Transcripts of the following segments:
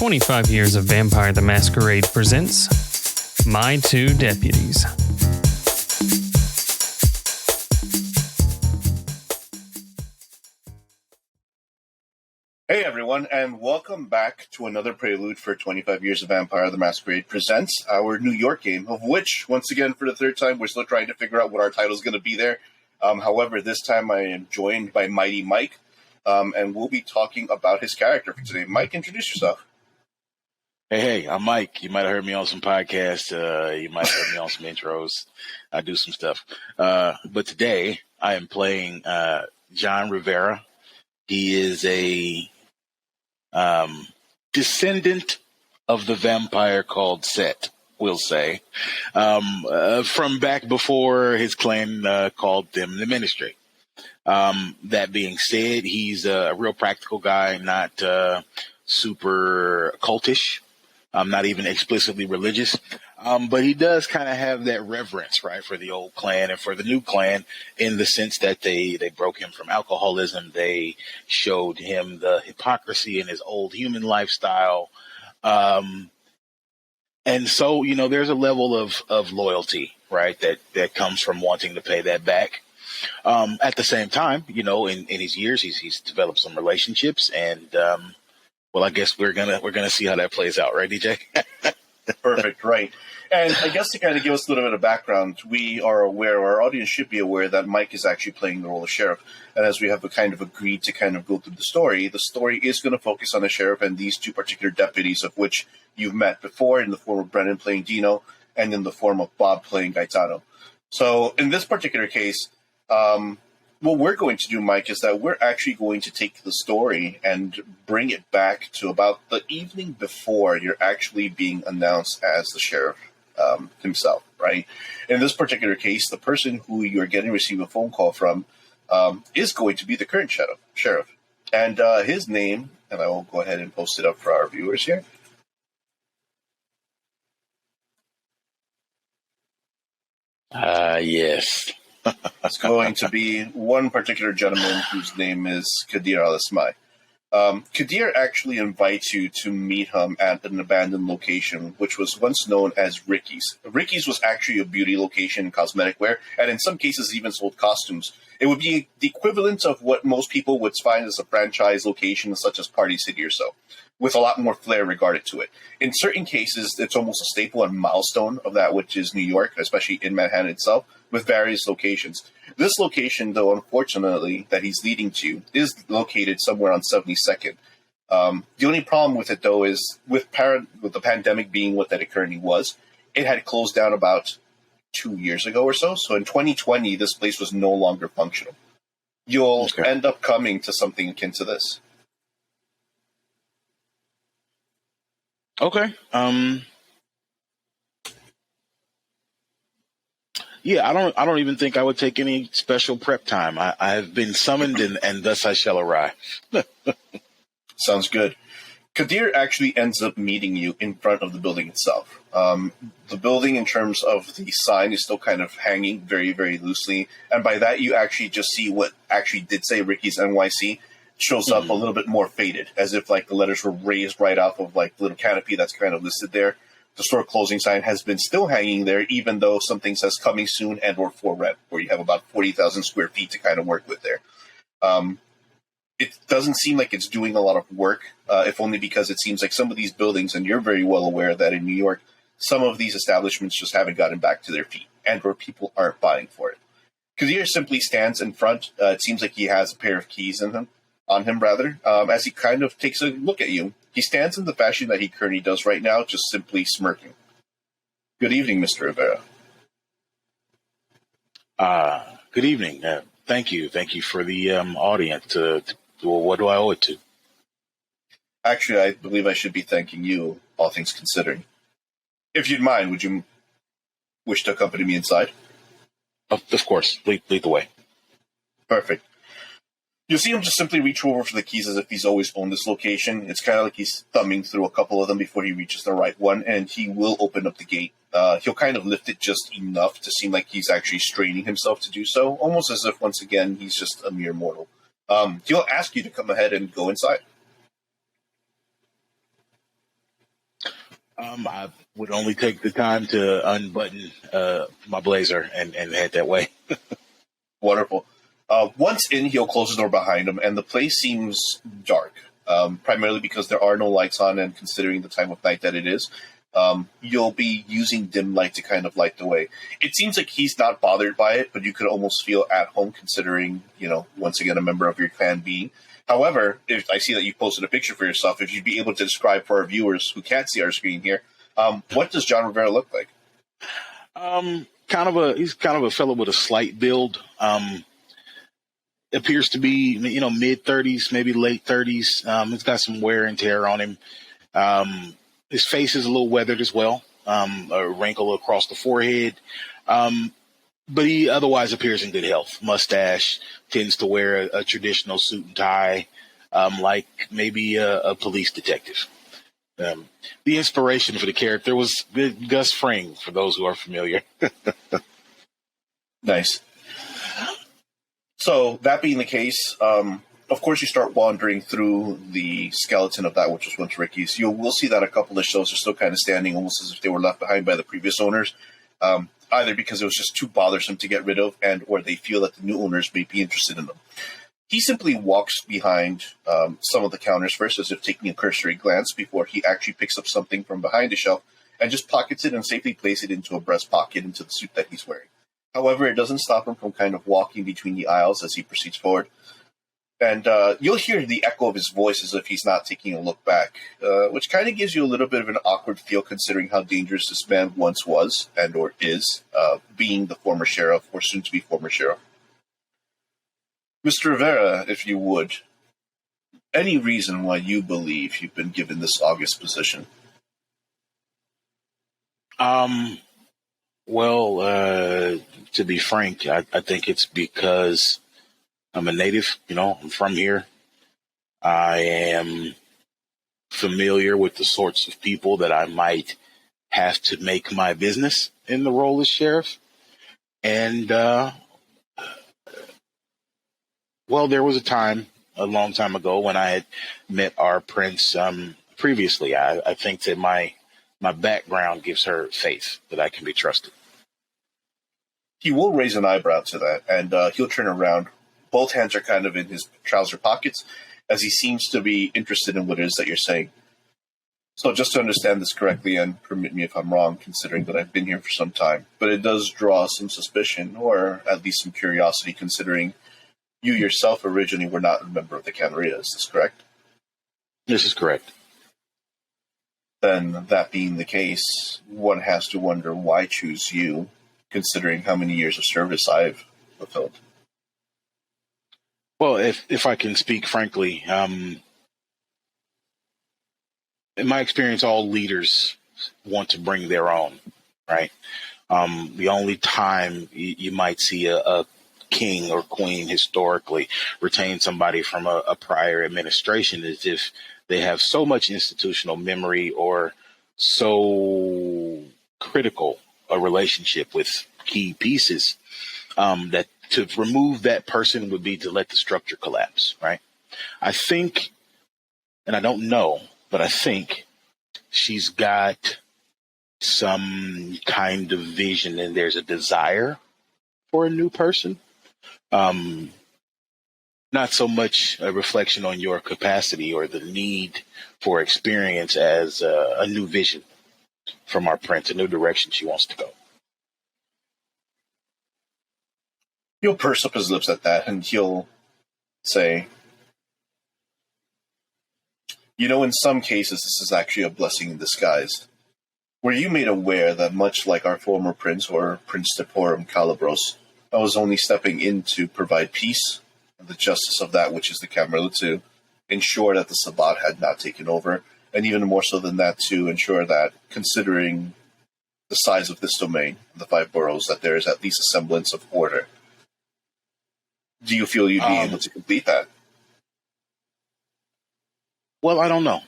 25 Years of Vampire the Masquerade presents My Two Deputies. Hey everyone, and welcome back to another Prelude for 25 Years of Vampire the Masquerade presents our New York game, of which, once again, for the third time, we're still trying to figure out what our title is going to be there. However, this time I am joined by Mighty Mike, and we'll be talking about his character for today. Mike, introduce yourself. Hey, I'm Mike. You might have heard me on some podcasts. You might have heard me on some intros. I do some stuff. But today I am playing John Rivera. He is a descendant of the vampire called Set, we'll say, from back before his clan called them the Ministry. That being said, he's a real practical guy, not super cultish. Not even explicitly religious, but he does kind of have that reverence, right, for the old clan and for the new clan, in the sense that they broke him from alcoholism. They showed him the hypocrisy in his old human lifestyle. And so, you know, there's a level of loyalty, right, that comes from wanting to pay that back. At the same time, you know, in his years, he's developed some relationships, and well, I guess we're gonna see how that plays out, right, DJ? Perfect, right. And I guess to kind of give us a little bit of background, we are aware, or our audience should be aware, that Mike is actually playing the role of sheriff. And as we have kind of agreed to kind of go through the story is going to focus on the sheriff and these two particular deputies, of which you've met before, in the form of Brennan playing Dino and in the form of Bob playing Gaetano. So in this particular case, what we're going to do, Mike, is that we're actually going to take the story and bring it back to about the evening before you're actually being announced as the sheriff himself, right? In this particular case, the person who you're getting to receive a phone call from is going to be the current sheriff. And his name, and I will go ahead and post it up for our viewers here. Yes. It's going to be one particular gentleman whose name is Kadir Al-Ismai. Kadir actually invites you to meet him at an abandoned location, which was once known as Ricky's. Ricky's was actually a beauty location in cosmetic wear, and in some cases even sold costumes. It would be the equivalent of what most people would find as a franchise location, such as Party City or so, with a lot more flair regarded to it. In certain cases, it's almost a staple and milestone of that which is New York, especially in Manhattan itself, with various locations. This location, though, unfortunately, that he's leading to, is located somewhere on 72nd. The only problem with it, though, is with the pandemic being what that it currently was, it had closed down about 2 years ago or so. So in 2020, this place was no longer functional. You'll end up coming to something akin to this. Okay. Yeah, I don't even think I would take any special prep time. I have been summoned, and thus I shall arrive. Sounds good. Kadir actually ends up meeting you in front of the building itself. The building, in terms of the sign, is still kind of hanging very, very loosely. And by that, you actually just see what actually did say Ricky's NYC shows up a little bit more faded, as if like the letters were raised right off of like the little canopy that's kind of listed there. The store closing sign has been still hanging there, even though something says coming soon and or for rent, where you have about 40,000 square feet to kind of work with there. It doesn't seem like it's doing a lot of work, if only because it seems like some of these buildings, and you're very well aware that in New York, some of these establishments just haven't gotten back to their feet, and or people aren't buying for it. Kadir simply stands in front. It seems like he has a pair of keys on him, as he kind of takes a look at you. He stands in the fashion that he currently does right now, just simply smirking. Good evening, Mr. Rivera. Good evening. Thank you. Thank you for the audience. What do I owe it to? Actually, I believe I should be thanking you, all things considering. If you'd mind, would you wish to accompany me inside? Of course. Lead the way. Perfect. You'll see him just simply reach over for the keys as if he's always owned this location. It's kind of like he's thumbing through a couple of them before he reaches the right one, and he will open up the gate. He'll kind of lift it just enough to seem like he's actually straining himself to do so, almost as if, once again, he's just a mere mortal. He'll ask you to come ahead and go inside. I would only take the time to unbutton my blazer and head that way. Wonderful. Once in, he'll close the door behind him, and the place seems dark, primarily because there are no lights on, and considering the time of night that it is, you'll be using dim light to kind of light the way. It seems like he's not bothered by it, but you could almost feel at home considering, once again, a member of your clan being. However, if I see that you posted a picture for yourself, if you'd be able to describe for our viewers who can't see our screen here, what does John Rivera look like? He's kind of a fellow with a slight build. Appears to be, mid 30s, maybe late 30s. He's got some wear and tear on him. His face is a little weathered as well. A wrinkle across the forehead. But he otherwise appears in good health. Mustache, tends to wear a traditional suit and tie, like maybe a police detective. The inspiration for the character was Gus Fring, for those who are familiar. Nice. So, that being the case, of course you start wandering through the skeleton of that which was once Ricky's. You will see that a couple of shelves are still kind of standing, almost as if they were left behind by the previous owners, either because it was just too bothersome to get rid of, and or they feel that the new owners may be interested in them. He simply walks behind some of the counters first, as if taking a cursory glance, before he actually picks up something from behind the shelf and just pockets it and safely places it into a breast pocket into the suit that he's wearing. However, it doesn't stop him from kind of walking between the aisles as he proceeds forward. And you'll hear the echo of his voice as if he's not taking a look back, which kind of gives you a little bit of an awkward feel considering how dangerous this man once was and or is, being the former sheriff or soon-to-be former sheriff. Mr. Rivera, if you would, any reason why you believe you've been given this august position? Well, to be frank, I think it's because I'm a native, I'm from here. I am familiar with the sorts of people that I might have to make my business in the role as sheriff. And, well, there was a long time ago, when I had met our prince previously. I think that my background gives her faith that I can be trusted. He will raise an eyebrow to that, and he'll turn around. Both hands are kind of in his trouser pockets, as he seems to be interested in what it is that you're saying. So just to understand this correctly, and permit me if I'm wrong, considering that I've been here for some time, but it does draw some suspicion, or at least some curiosity, considering you yourself originally were not a member of the Camarilla. Is this correct? This is correct. Then, that being the case, one has to wonder why choose you, considering how many years of service I've fulfilled. Well, if I can speak frankly, in my experience, all leaders want to bring their own, right? The only time you might see a king or queen historically retain somebody from a prior administration is if they have so much institutional memory or so critical a relationship with key pieces that to remove that person would be to let the structure collapse, right? I think, and I don't know, but I think she's got some kind of vision and there's a desire for a new person. Not so much a reflection on your capacity or the need for experience as a new vision from our prince, a new direction she wants to go. He'll purse up his lips at that, and he'll say, in some cases, this is actually a blessing in disguise. Were you made aware that much like our former prince, or Prince Teporum Calabros, I was only stepping in to provide peace and the justice of that which is the Camarilla, to ensure that the Sabbat had not taken over, and even more so than that, to ensure that, considering the size of this domain, the 5 boroughs, that there is at least a semblance of order. Do you feel you'd be able to complete that? Well, I don't know.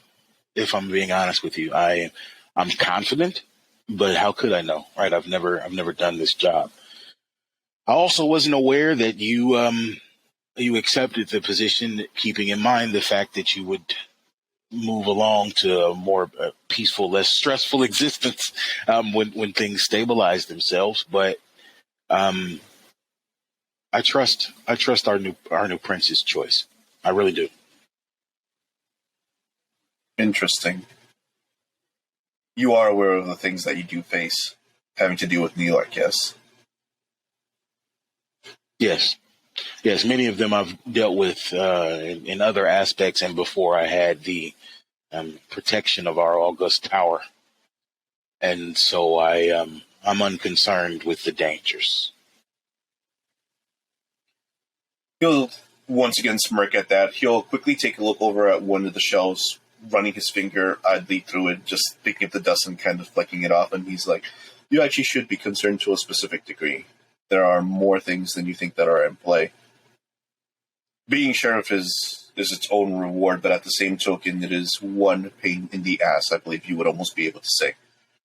If I'm being honest with you, I'm confident, but how could I know, right? I've never done this job. I also wasn't aware that you accepted the position, keeping in mind the fact that you would move along to a more peaceful, less stressful existence when things stabilize themselves. But um, I trust our new prince's choice. I really do. Interesting. You are aware of the things that you do face having to deal with New York, yes? Yes. Yes, many of them I've dealt with in other aspects, and before I had the protection of our august tower, and so I'm unconcerned with the dangers. He'll once again smirk at that. He'll quickly take a look over at one of the shelves, running his finger idly through it, just picking up the dust and kind of flecking it off, and he's like, you actually should be concerned to a specific degree. There are more things than you think that are in play. Being sheriff is its own reward, but at the same token, it is one pain in the ass, I believe you would almost be able to say.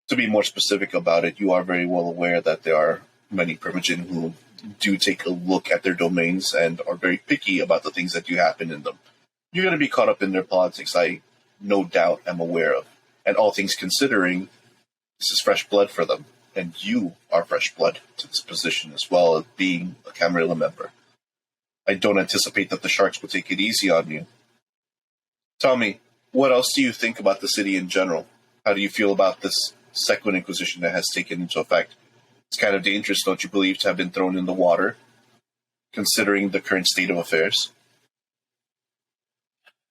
To be more specific about it, you are very well aware that there are many Primogen who do take a look at their domains and are very picky about the things that do happen in them. You're going to be caught up in their politics, I no doubt am aware of. And all things considering, this is fresh blood for them. And you are fresh blood to this position as well as being a Camarilla member. I don't anticipate that the Sharks will take it easy on you. Tell me, what else do you think about the city in general? How do you feel about this Second Inquisition that has taken into effect? It's kind of dangerous, don't you believe, to have been thrown in the water, considering the current state of affairs?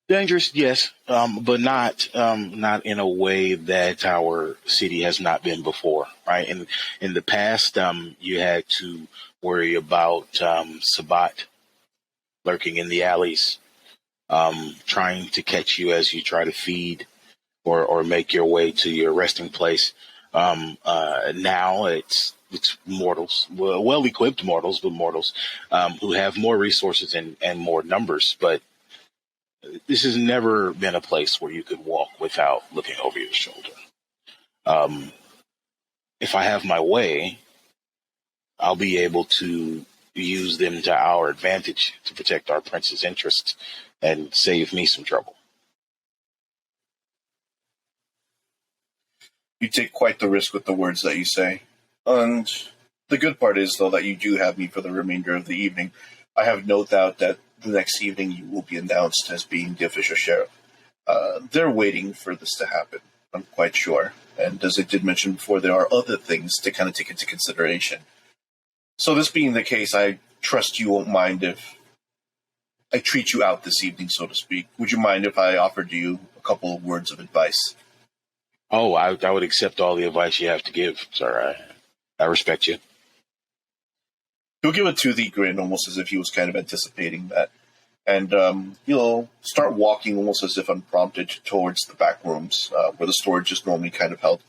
Dangerous, yes, but not in a way that our city has not been before. Right, in the past, you had to worry about Sabat lurking in the alleys, trying to catch you as you try to feed or make your way to your resting place. Now it's mortals, well equipped mortals, but mortals who have more resources and more numbers. But this has never been a place where you could walk without looking over your shoulder. If I have my way, I'll be able to use them to our advantage to protect our prince's interests and save me some trouble. You take quite the risk with the words that you say. And the good part is, though, that you do have me for the remainder of the evening. I have no doubt that the next evening you will be announced as being the official sheriff. They're waiting for this to happen, I'm quite sure. And as I did mention before, there are other things to kind of take into consideration. So this being the case, I trust you won't mind if I treat you out this evening, so to speak. Would you mind if I offered you a couple of words of advice? Oh, I would accept all the advice you have to give, sir. I respect you. He'll give a toothy grin, almost as if he was kind of anticipating that. And he'll start walking almost as if unprompted towards the back rooms, where the storage is normally kind of held.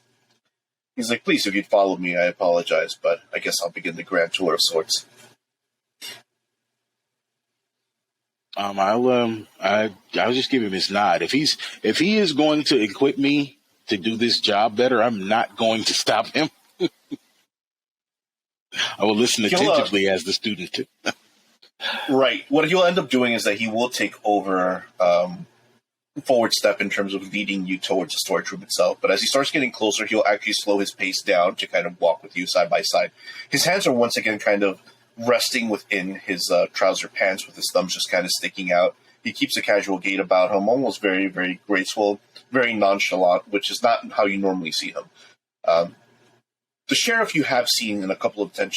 He's like, please, if you'd follow me, I apologize, but I guess I'll begin the grand tour of sorts. I'll just give him his nod. If he is going to equip me to do this job better, I'm not going to stop him. I will listen attentively as the student. Right. What he'll end up doing is that he will take over forward step in terms of leading you towards the storage room itself. But as he starts getting closer, he'll actually slow his pace down to kind of walk with you side by side. His hands are once again kind of resting within his trouser pants with his thumbs just kind of sticking out. He keeps a casual gait about him, almost very, very graceful, very nonchalant, which is not how you normally see him. The sheriff you have seen in a couple of at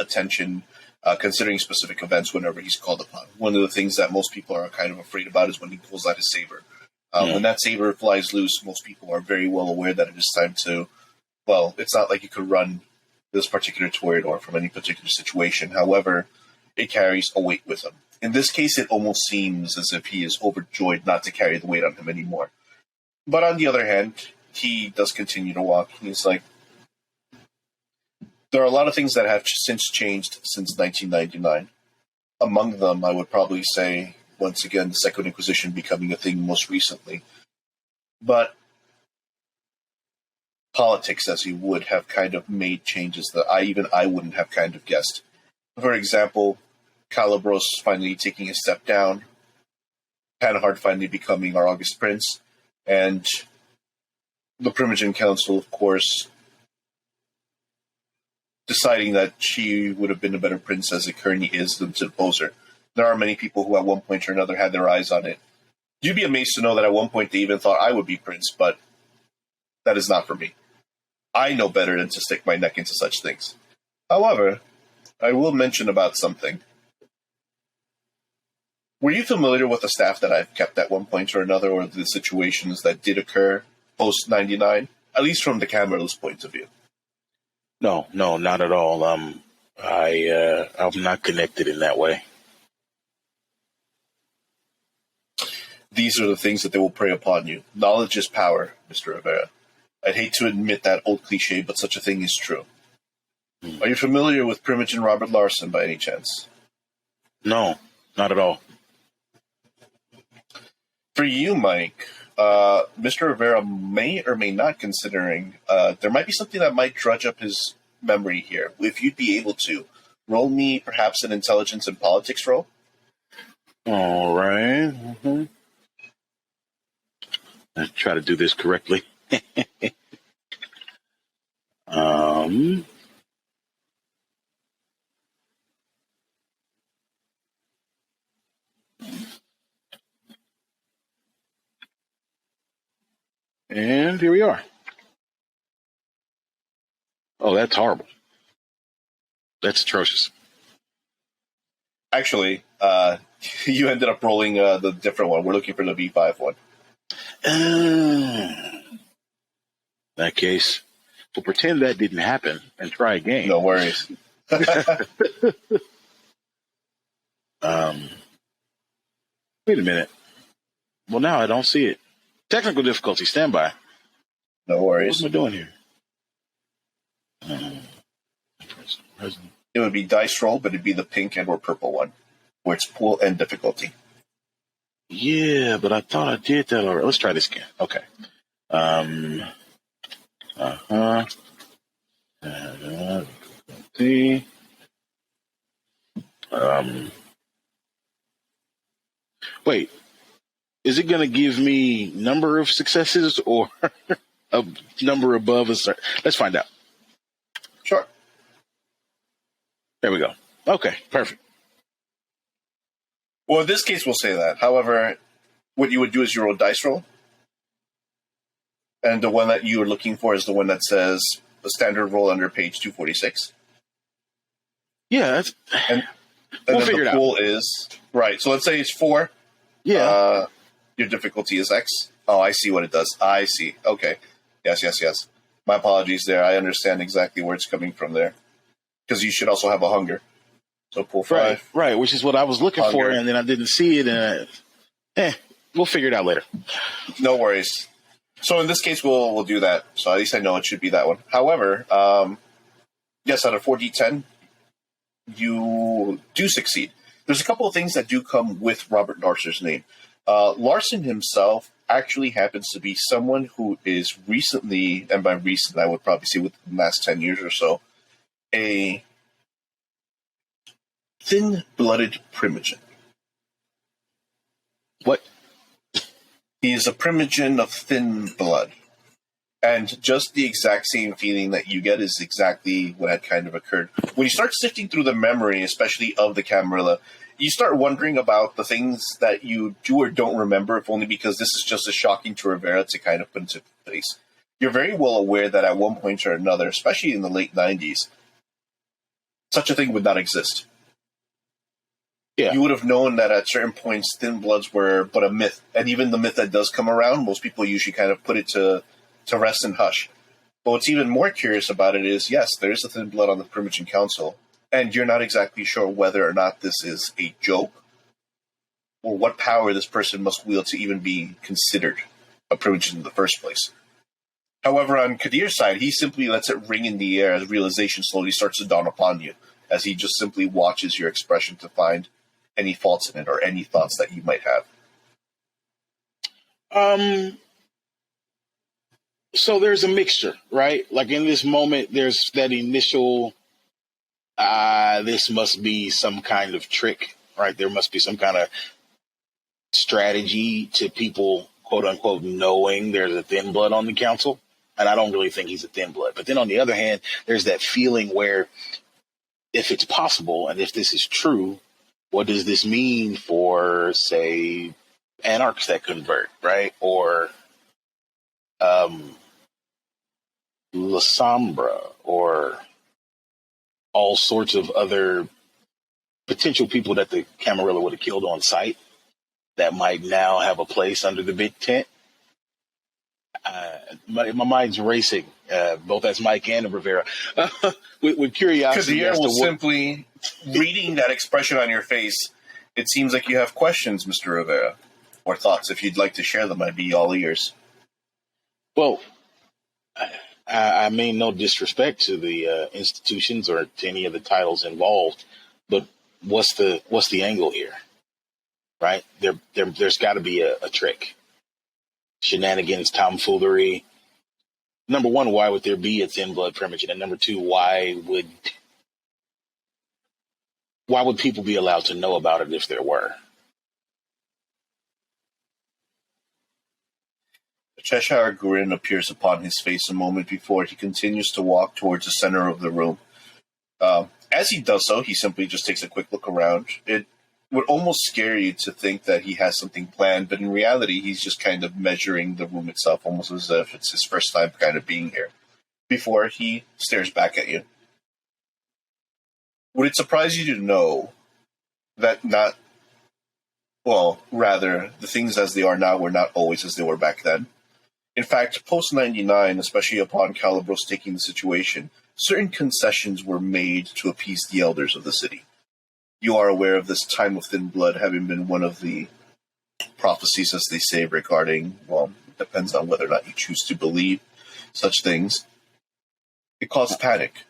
attention, considering specific events whenever he's called upon. One of the things that most people are kind of afraid about is when he pulls out his saber. When that saber flies loose, most people are very well aware that it is time to, well, it's not like you could run this particular toreador from any particular situation. However, it carries a weight with him. In this case, it almost seems as if he is overjoyed not to carry the weight on him anymore. But on the other hand, he does continue to walk. He's like, there are a lot of things that have since changed since 1999. Among them, I would probably say, once again, the Second Inquisition becoming a thing most recently. But politics, as you would, have kind of made changes that I wouldn't have kind of guessed. For example, Calibros finally taking a step down. Panhard finally becoming our August Prince, and the Primogen Council, of course, deciding that she would have been a better princess as Kearney is than to depose her. There are many people who at one point or another had their eyes on it. You'd be amazed to know that at one point they even thought I would be prince, but that is not for me. I know better than to stick my neck into such things. However, I will mention about something. Were you familiar with the staff that I've kept at one point or another, or the situations that did occur post-99? At least from the camera's point of view. No, not at all. I'm not connected in that way. These are the things that they will prey upon you. Knowledge is power, Mr. Rivera. I'd hate to admit that old cliche, but such a thing is true. Are you familiar with Primogen Robert Larson by any chance? No, not at all. For you, Mike, Mr. Rivera may or may not considering there might be something that might drudge up his memory here. If you'd be able to, roll me perhaps an intelligence and politics roll. All right. Mm-hmm. Let's try to do this correctly. And here we are. Oh, that's horrible. That's atrocious. Actually, you ended up rolling the different one. We're looking for the B5 one. In that case, we'll pretend that didn't happen and try again. No worries. Wait a minute. Well, now I don't see it. Technical difficulty. Stand by. No worries. What am I doing here? It would be dice roll, but it'd be the pink and or purple one, where it's pool and difficulty. Yeah, but I thought I did that already. Let's try this again. Okay. Wait. Is it going to give me number of successes or a number above a certain? Let's find out. Sure. There we go. Okay, perfect. Well, in this case, we'll say that. However, what you would do is you roll a dice roll. And the one that you are looking for is the one that says the standard roll under page 246. Yeah, that's... And we'll figure it out. The pool is... Right, so let's say it's 4. Yeah. Your difficulty is X. Oh, I see what it does. I see. Okay. Yes. My apologies there. I understand exactly where it's coming from there. Because you should also have a hunger. So pool 5. Right, which is what I was looking for, and then I didn't see it, and we'll figure it out later. No worries. So in this case, we'll do that. So at least I know it should be that one. However, yes, out of 4d10, you do succeed. There's a couple of things that do come with Robert Larson's name. Larson himself actually happens to be someone who is recently, and by recent I would probably say within the last 10 years or so, a thin-blooded primogen. What? He is a primogen of thin blood. And just the exact same feeling that you get is exactly what had kind of occurred. When you start sifting through the memory, especially of the Camarilla, you start wondering about the things that you do or don't remember, if only because this is just as shocking to Rivera to kind of put into place. You're very well aware that at one point or another, especially in the late 90s, such a thing would not exist. Yeah. You would have known that at certain points, thin bloods were but a myth. And even the myth that does come around, most people usually kind of put it to rest and hush. But what's even more curious about it is, yes, there is a thin blood on the Primogen Council, and you're not exactly sure whether or not this is a joke or what power this person must wield to even be considered a Primogen in the first place. However, on Kadir's side, he simply lets it ring in the air as realization slowly starts to dawn upon you, as he just simply watches your expression to find any faults in it or any thoughts that you might have. So there's a mixture, right? Like in this moment, there's that initial, this must be some kind of trick, right? There must be some kind of strategy to people, quote unquote, knowing there's a thin blood on the council. And I don't really think he's a thin blood. But then on the other hand, there's that feeling where if it's possible and if this is true, what does this mean for, say, anarchs that convert, right? Or La Sombra, or all sorts of other potential people that the Camarilla would have killed on sight that might now have a place under the big tent. My mind's racing, both as Mike and Rivera, with curiosity. Kadir was simply reading that expression on your face. It seems like you have questions, Mr. Rivera, or thoughts. If you'd like to share them, I'd be all ears. Well, I mean no disrespect to the institutions or to any of the titles involved, but what's the angle here, right? There's got to be a trick. Shenanigans, tomfoolery. Number one, why would there be a thin blood primogen? And number two, why would people be allowed to know about it if there were? The Cheshire grin appears upon his face a moment before he continues to walk towards the center of the room. As he does so, he simply just takes a quick look around. It would almost scare you to think that he has something planned, but in reality, he's just kind of measuring the room itself, almost as if it's his first time kind of being here, before he stares back at you. Would it surprise you to know that the things as they are now were not always as they were back then? In fact, post-99, especially upon Calibros taking the situation, certain concessions were made to appease the elders of the city. You are aware of this time of thin blood having been one of the prophecies, as they say, regarding, well, it depends on whether or not you choose to believe such things. It caused panic.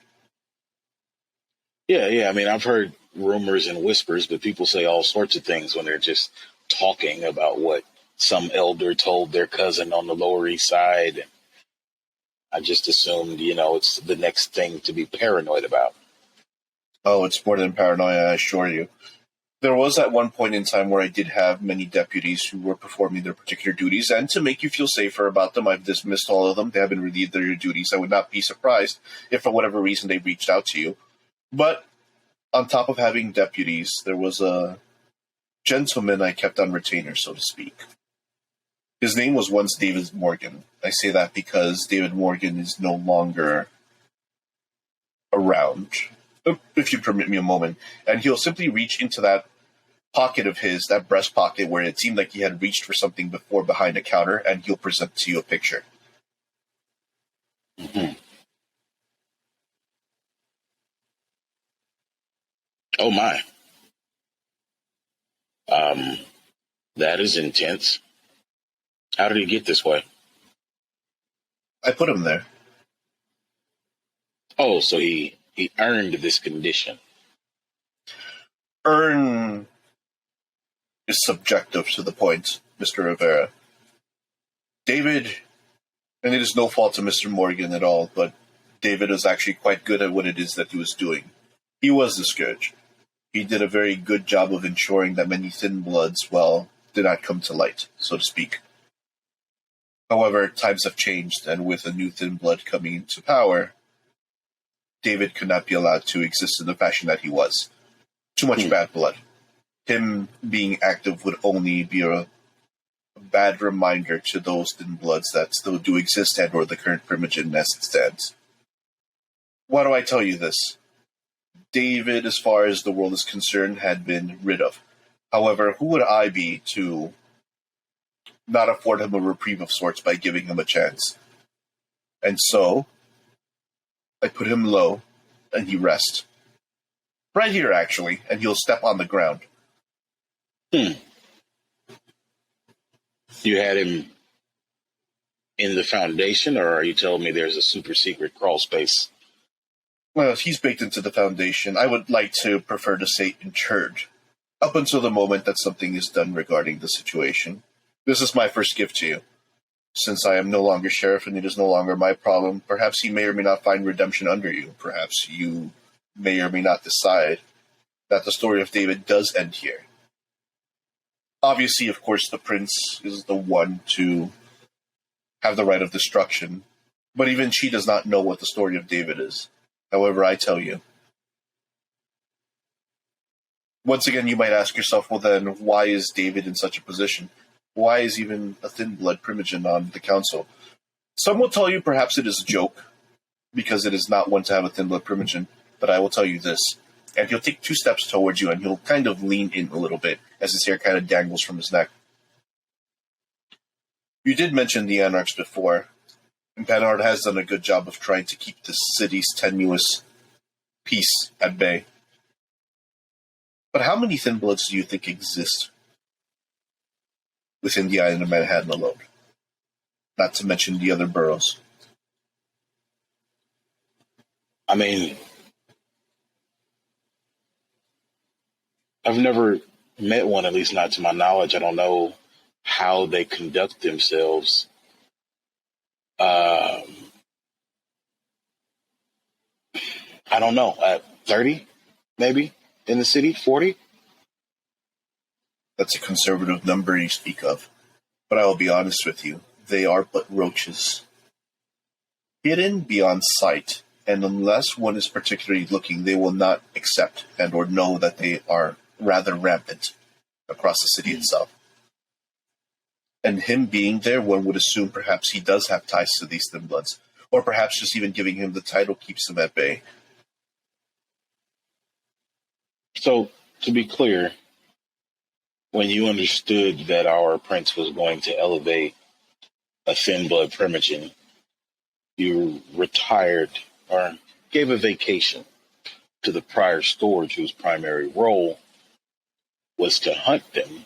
Yeah. I mean, I've heard rumors and whispers, but people say all sorts of things when they're just talking about what some elder told their cousin on the Lower East Side. And I just assumed, it's the next thing to be paranoid about. Oh, it's more than paranoia, I assure you. There was at one point in time where I did have many deputies who were performing their particular duties, and to make you feel safer about them, I've dismissed all of them. They have been relieved of their duties. I would not be surprised if for whatever reason they reached out to you. But on top of having deputies, there was a gentleman I kept on retainer, so to speak. His name was once David Morgan. I say that because David Morgan is no longer around, if you permit me a moment, and he'll simply reach into that pocket of his, that breast pocket where it seemed like he had reached for something before behind a counter, and he'll present to you a picture. Mm-hmm. Oh my. That is intense. How did he get this way? I put him there. Oh, so he earned this condition. Earn is subjective to the point, Mr. Rivera. David, and it is no fault to Mr. Morgan at all, but David was actually quite good at what it is that he was doing. He was the Scourge. He did a very good job of ensuring that many thin bloods, did not come to light, so to speak. However, times have changed, and with a new thin blood coming into power, David could not be allowed to exist in the fashion that he was. Too much bad blood. Him being active would only be a bad reminder to those thin bloods that still do exist and or the current primogen as it stands. Why do I tell you this? David, as far as the world is concerned, had been rid of. However, who would I be to not afford him a reprieve of sorts by giving him a chance? And so, I put him low, and he rests. Right here, actually, and he'll step on the ground. You had him in the Foundation, or are you telling me there's a super secret crawl space? Well, he's baked into the Foundation. I would like to prefer to say interred, up until the moment that something is done regarding the situation. This is my first gift to you. Since I am no longer sheriff and it is no longer my problem, perhaps you may or may not find redemption under you. Perhaps you may or may not decide that the story of David does end here. Obviously, of course, the prince is the one to have the right of destruction, but even she does not know what the story of David is. However, I tell you. Once again, you might ask yourself, well then, why is David in such a position? Why is even a thin blood primogen on the council? Some will tell you perhaps it is a joke, because it is not one to have a thin blood primogen, but I will tell you this. And he'll take 2 steps towards you, and he'll kind of lean in a little bit, as his hair kind of dangles from his neck. You did mention the Anarchs before, and Panhard has done a good job of trying to keep the city's tenuous peace at bay. But how many Thin Bloods do you think exist within the island of Manhattan alone? Not to mention the other boroughs. I mean, I've never met one, at least not to my knowledge. I don't know how they conduct themselves. I don't know. 30, maybe, in the city? 40? That's a conservative number you speak of. But I will be honest with you. They are but roaches. Hidden beyond sight, and unless one is particularly looking, they will not accept and or know that they are rather rampant across the city itself. And him being there, one would assume perhaps he does have ties to these Thin Bloods, or perhaps just even giving him the title keeps him at bay. So, to be clear, when you understood that our prince was going to elevate a Thin Blood primogen, you retired or gave a vacation to the prior steward whose primary role was to hunt them.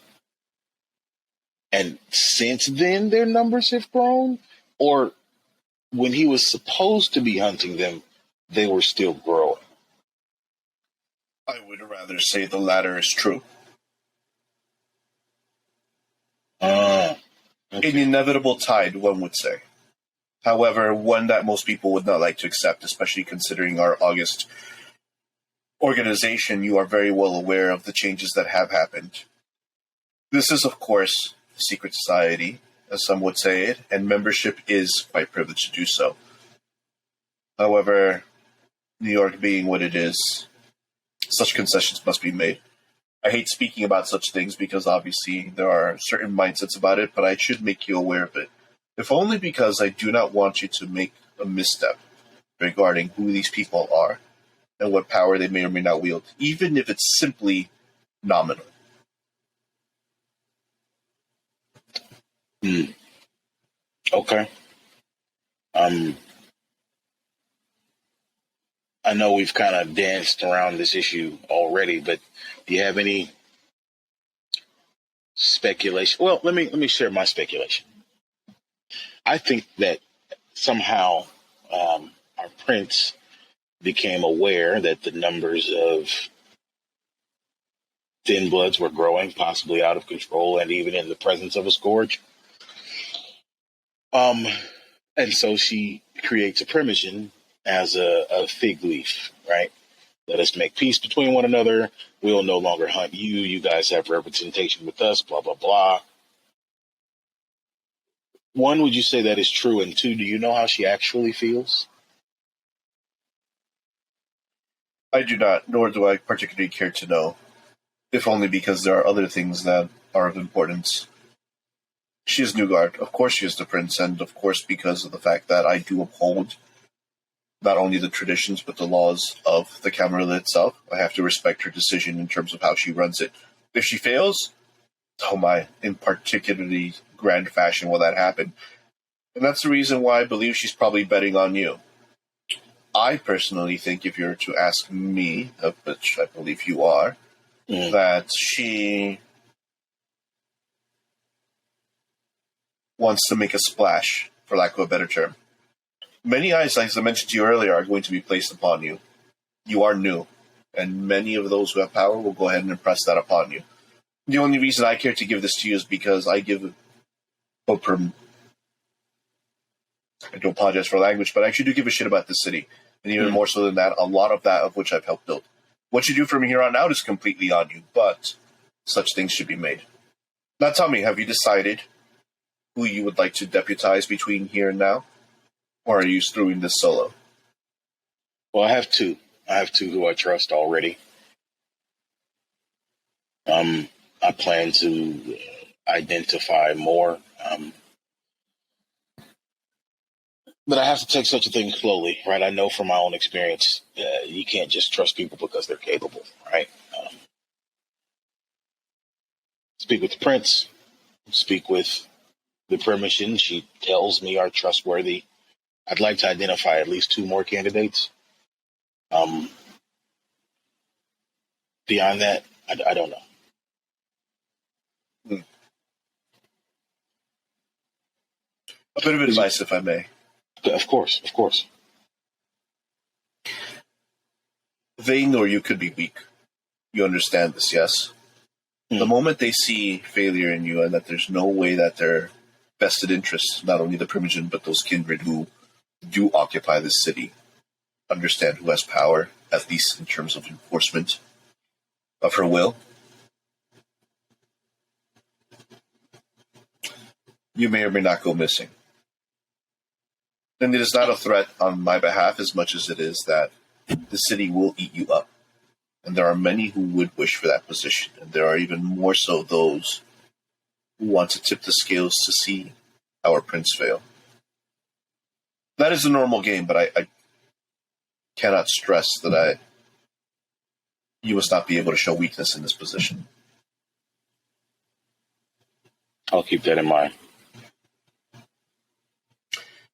And since then, their numbers have grown? Or when he was supposed to be hunting them, they were still growing? I would rather say the latter is true. Okay. An inevitable tide, one would say. However, one that most people would not like to accept, especially considering our August organization. You are very well aware of the changes that have happened. This is, of course, a secret society, as some would say it, and membership is quite privileged to do so. However, New York being what it is, such concessions must be made. I hate speaking about such things because obviously there are certain mindsets about it, but I should make you aware of it. If only because I do not want you to make a misstep regarding who these people are and what power they may or may not wield, even if it's simply nominal. Okay. I know we've kind of danced around this issue already, but do you have any speculation? Well, let me share my speculation. I think that somehow our prince became aware that the numbers of Thin Bloods were growing, possibly out of control, and even in the presence of a scourge. And so she creates a primogen as a fig leaf, right? Let us make peace between one another. We'll no longer hunt you. You guys have representation with us, blah, blah, blah. One, would you say that is true? And two, do you know how she actually feels? I do not, nor do I particularly care to know, if only because there are other things that are of importance. She is Newgard. Of course she is the prince, and of course because of the fact that I do uphold not only the traditions but the laws of the Camarilla itself. I have to respect her decision in terms of how she runs it. If she fails, oh my, in particularly grand fashion will that happen. And that's the reason why I believe she's probably betting on you. I personally think, if you're to ask me, of which I believe you are, that she wants to make a splash, for lack of a better term. Many eyes, as I mentioned to you earlier, are going to be placed upon you. You are new, and many of those who have power will go ahead and impress that upon you. The only reason I care to give this to you is because I give I do apologize for language, but I actually do give a shit about this city. And even more so than that, a lot of that of which I've helped build. What you do from here on out is completely on you, but such things should be made. Now tell me, have you decided who you would like to deputize between here and now? Or are you doing this solo? Well, I have two. I have two who I trust already. I plan to identify more. But I have to take such a thing slowly, right? I know from my own experience, you can't just trust people because they're capable, right? Speak with the prince, speak with the permission she tells me are trustworthy. I'd like to identify at least two more candidates. Beyond that, I don't know. A bit of advice, if I may. Of course, of course. They know you could be weak. You understand this, yes? The moment they see failure in you and that there's no way that their vested interests, not only the Primogen, but those kindred who do occupy this city, understand who has power, at least in terms of enforcement of her will, you may or may not go missing. And it is not a threat on my behalf as much as it is that the city will eat you up. And there are many who would wish for that position. And there are even more so those who want to tip the scales to see our prince fail. That is the normal game, but I cannot stress that you must not be able to show weakness in this position. I'll keep that in mind.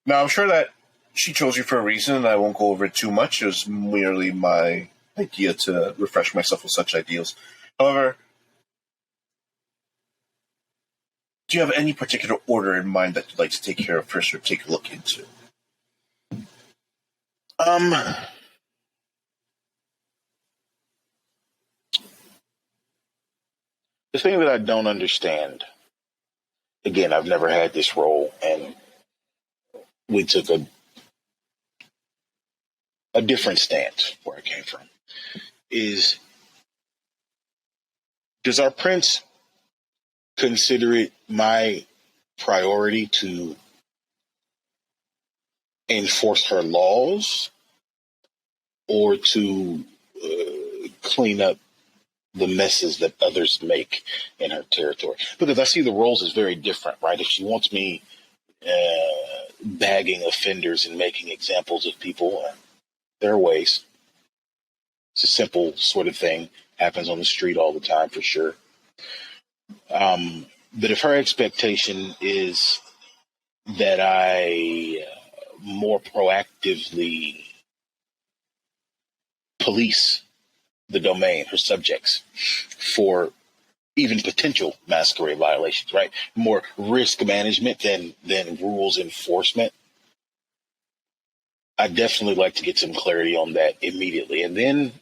Now, I'm sure that she chose you for a reason, and I won't go over it too much. It was merely my idea to refresh myself with such ideals. However, do you have any particular order in mind that you'd like to take care of first or take a look into? The thing that I don't understand, again, I've never had this role, and we took a different stance where I came from, is does our prince consider it my priority to enforce her laws or to clean up the messes that others make in her territory? Because I see the roles as very different, right? If she wants me bagging offenders and making examples of people, there are ways. It's a simple sort of thing. Happens on the street all the time, for sure. But if her expectation is that I more proactively police the domain, her subjects, for even potential masquerade violations, right? More risk management than rules enforcement. I definitely like to get some clarity on that immediately, and then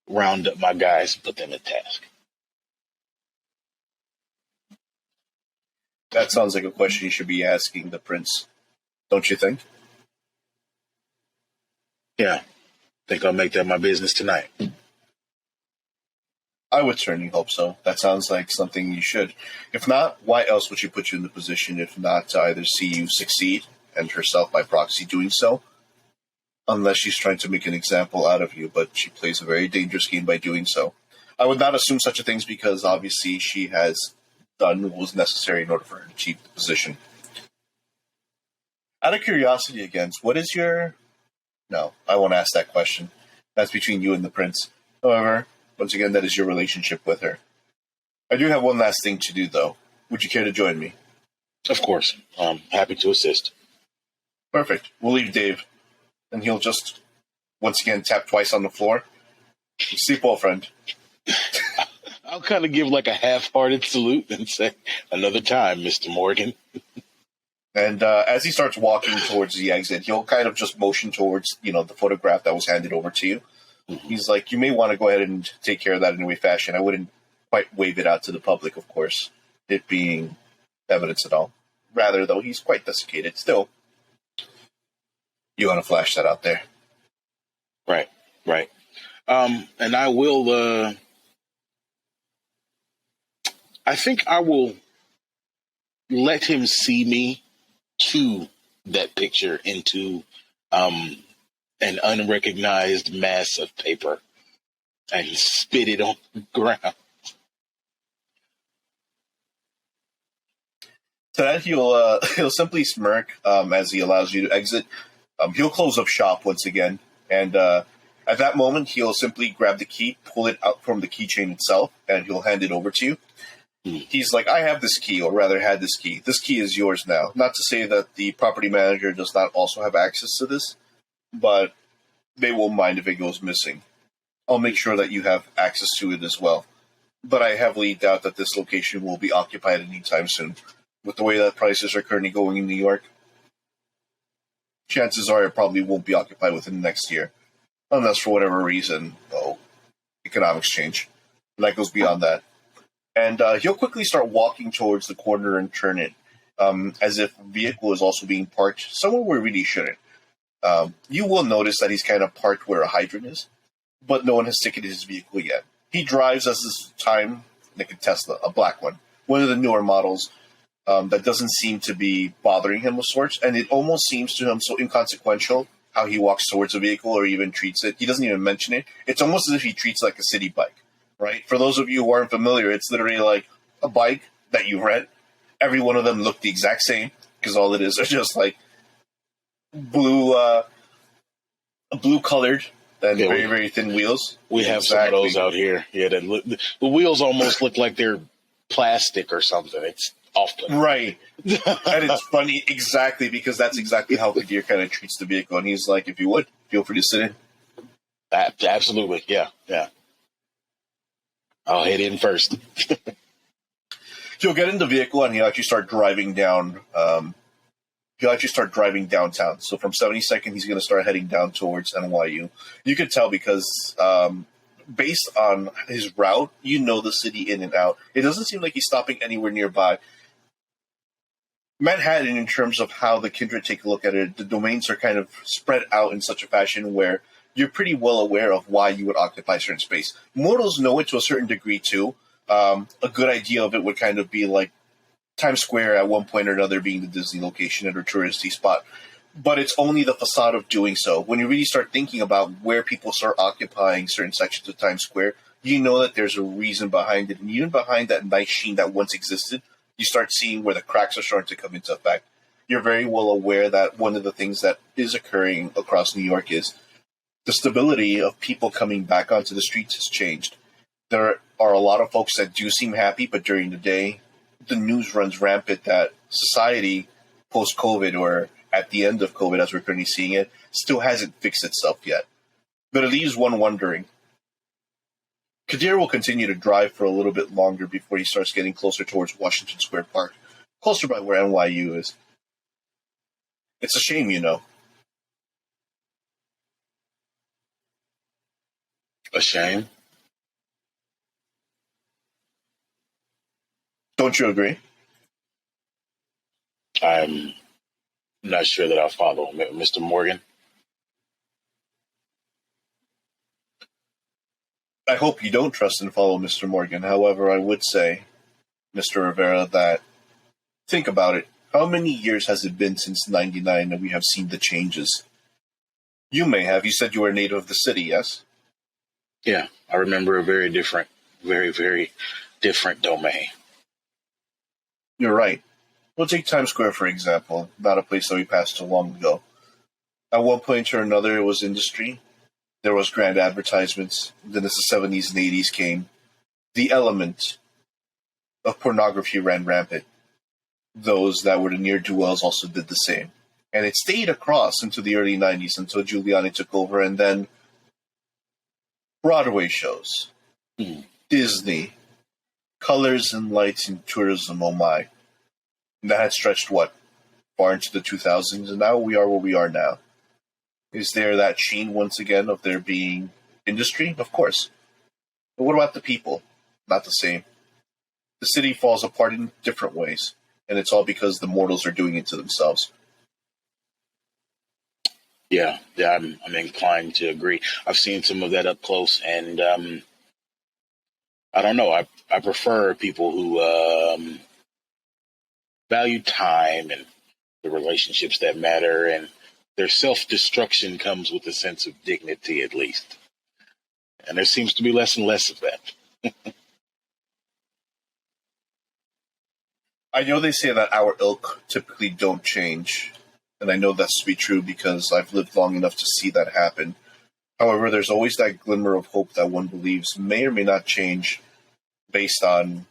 round up my guys and put them in task. That sounds like a question you should be asking the prince, don't you think? Yeah, I think I'll make that my business tonight. I would certainly hope so. That sounds like something you should. If not, why else would she put you in the position if not to either see you succeed and herself by proxy doing so? Unless she's trying to make an example out of you, but she plays a very dangerous game by doing so. I would not assume such a thing because obviously she has done what was necessary in order for her to achieve the position. Out of curiosity again, what is your... No, I won't ask that question. That's between you and the prince. However, once again, that is your relationship with her. I do have one last thing to do, though. Would you care to join me? Of course. I'm happy to assist. Perfect. We'll leave Dave. And he'll just, once again, tap twice on the floor. Sleep well, friend. I'll kind of give like a half-hearted salute and say, another time, Mr. Morgan. And as he starts walking towards the exit, he'll kind of just motion towards, the photograph that was handed over to you. Mm-hmm. He's like, you may want to go ahead and take care of that in a fashion. I wouldn't quite wave it out to the public, of course, it being evidence at all. Rather, though, he's quite desiccated. Still, you want to flash that out there. Right. And I will, I think I will let him see me to that picture into an unrecognized mass of paper and spit it on the ground. To that, he'll simply smirk as he allows you to exit. He'll close up shop once again, and at that moment, he'll simply grab the key, pull it out from the keychain itself, and he'll hand it over to you. He's like, I have this key, or rather had this key. This key is yours now. Not to say that the property manager does not also have access to this, but they won't mind if it goes missing. I'll make sure that you have access to it as well. But I heavily doubt that this location will be occupied anytime soon. With the way that prices are currently going in New York, chances are it probably won't be occupied within the next year. Unless for whatever reason, economics change. And that goes beyond that. And he'll quickly start walking towards the corner and turn it, as if a vehicle is also being parked somewhere where it really shouldn't. You will notice that he's kind of parked where a hydrant is, but no one has ticketed his vehicle yet. He drives as this time, like a Tesla, a black one of the newer models that doesn't seem to be bothering him of sorts, and it almost seems to him so inconsequential how he walks towards a vehicle or even treats it. He doesn't even mention it. It's almost as if he treats it like a city bike. Right? For those of you who aren't familiar, it's literally like a bike that you rent. Every one of them look the exact same because all it is are just like blue colored and very, very thin wheels. We have some of those out here. Yeah, the wheels almost look like they're plastic or something. It's off-putting. Right. And it's funny exactly because that's exactly how Kadir kind of treats the vehicle. And he's like, if you would, feel free to sit in. Absolutely. Yeah. I'll head in first. He'll get in the vehicle and he'll actually start driving down. He'll actually start driving downtown. So from 72nd, he's going to start heading down towards NYU. You can tell because based on his route, you know the city in and out. It doesn't seem like he's stopping anywhere nearby. Manhattan, in terms of how the Kindred take a look at it, the domains are kind of spread out in such a fashion where you're pretty well aware of why you would occupy certain space. Mortals know it to a certain degree, too. A good idea of it would kind of be like Times Square at one point or another being the Disney location or a touristy spot. But it's only the facade of doing so. When you really start thinking about where people start occupying certain sections of Times Square, you know that there's a reason behind it. And even behind that nice sheen that once existed, you start seeing where the cracks are starting to come into effect. You're very well aware that one of the things that is occurring across New York is the stability of people coming back onto the streets has changed. There are a lot of folks that do seem happy, but during the day, the news runs rampant that society, post-COVID or at the end of COVID, as we're currently seeing it, still hasn't fixed itself yet. But it leaves one wondering. Kadir will continue to drive for a little bit longer before he starts getting closer towards Washington Square Park, closer by where NYU is. It's a shame, you know. A shame? Don't you agree? I'm not sure that I'll follow Mr. Morgan. I hope you don't trust and follow Mr. Morgan. However, I would say, Mr. Rivera, that think about it. How many years has it been since 99 that we have seen the changes? You may have. You said you were a native of the city, yes? Yeah, I remember a very, very different domain. You're right. We'll take Times Square, for example, not a place that we passed too long ago. At one point or another, it was industry. There was grand advertisements. Then as the 70s and 80s came, the element of pornography ran rampant. Those that were the ne'er-do-wells also did the same. And it stayed across into the early 90s until Giuliani took over, and then Broadway shows, Disney, colors and lights and tourism, oh my. And that had stretched, far into the 2000s, and now we are where we are now. Is there that sheen once again of there being industry? Of course. But what about the people? Not the same. The city falls apart in different ways, and it's all because the mortals are doing it to themselves. Yeah, I'm inclined to agree. I've seen some of that up close, and I don't know. I prefer people who value time and the relationships that matter, and their self-destruction comes with a sense of dignity, at least. And there seems to be less and less of that. I know they say that our ilk typically don't change, and I know that's to be true because I've lived long enough to see that happen. However, there's always that glimmer of hope that one believes may or may not change based on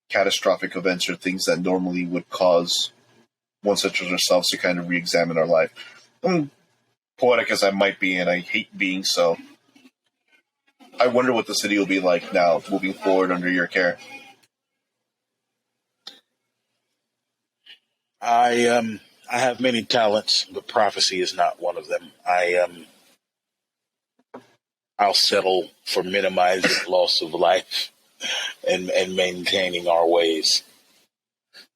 catastrophic events or things that normally would cause one such as ourselves to kind of re-examine our life. Poetic as I might be, and I hate being so, I wonder what the city will be like now, moving forward under your care. I have many talents, but prophecy is not one of them. I'll settle for minimizing loss of life and maintaining our ways.